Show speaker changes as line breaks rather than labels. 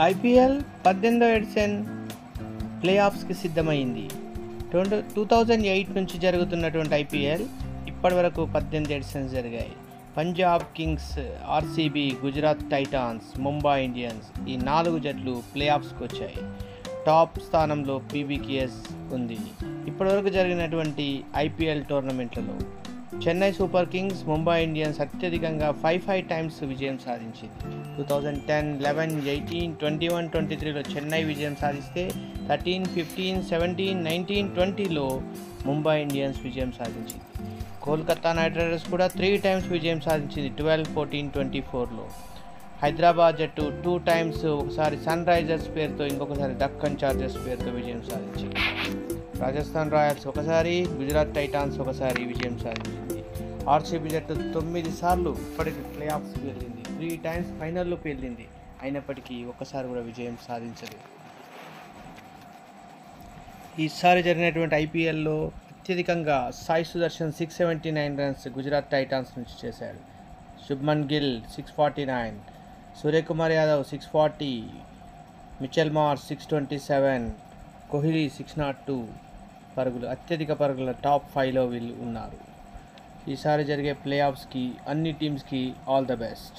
IPL 18వ edition play ఆఫ్స్కి సిద్ధమైంది. 2008 నుంచి జరుగుతున్నటువంటి ఐపీఎల్ ఇప్పటి వరకు 18 ఎడిషన్స్ జరిగాయి. Punjab Kings, RCB, Gujarat Titans, Mumbai Indians ఈ 4 జట్లు ప్లే ఆఫ్స్కి వచ్చాయి. టాప్ స్థానంలో పీబీకేఎస్ ఉంది. ఇప్పటివరకు జరిగినటువంటి ఐపీఎల్ టోర్నమెంట్లలో Chennai Super Kings, Mumbai Indians అత్యధికంగా 5 టైమ్స్ విజయం సాధించింది. 2010, 11, 18, 21, 23లో చెన్నై విజయం సాధిస్తే 13, 15, 17, 19, 20లో ముంబై ఇండియన్స్ విజయం సాధించింది. కోల్కతా నైట్ రైడర్స్ కూడా 3 టైమ్స్ విజయం సాధించింది. 12, 14, 24లో హైదరాబాద్ జట్టు 2 టైమ్స్, ఒకసారి సన్ రైజర్స్ పేరుతో, ఇంకొకసారి డక్కన్ చార్జర్స్ పేరుతో విజయం సాధించింది. రాజస్థాన్ రాయల్స్ ఒకసారి, గుజరాత్ టైటాన్స్ ఒకసారి విజయం సాధించింది. ఆర్సీబీ జట్టు 9 సార్లు ఇప్పటికి ప్లే ఆఫ్స్కి వెళ్ళింది. 3 టైమ్స్ ఫైనల్లోకి వెళ్ళింది. అయినప్పటికీ ఒక్కసారి కూడా విజయం సాధించలేదు. ఈసారి జరిగినటువంటి ఐపీఎల్లో అత్యధికంగా సాయి సుదర్శన్ 679 రన్స్ గుజరాత్ టైటాన్స్ నుంచి చేశాడు. శుభ్మన్ గిల్ 649, సూర్యకుమార్ యాదవ్ 640, మిచెల్ మార్ష్ 627, కోహ్లీ 602 పరుగులు. అత్యధిక పరుగుల టాప్ 5లో వీళ్ళు ఉన్నారు. ఈసారి జరిగే ప్లే ఆఫ్స్కి అన్ని టీమ్స్కి ఆల్ ద బెస్ట్.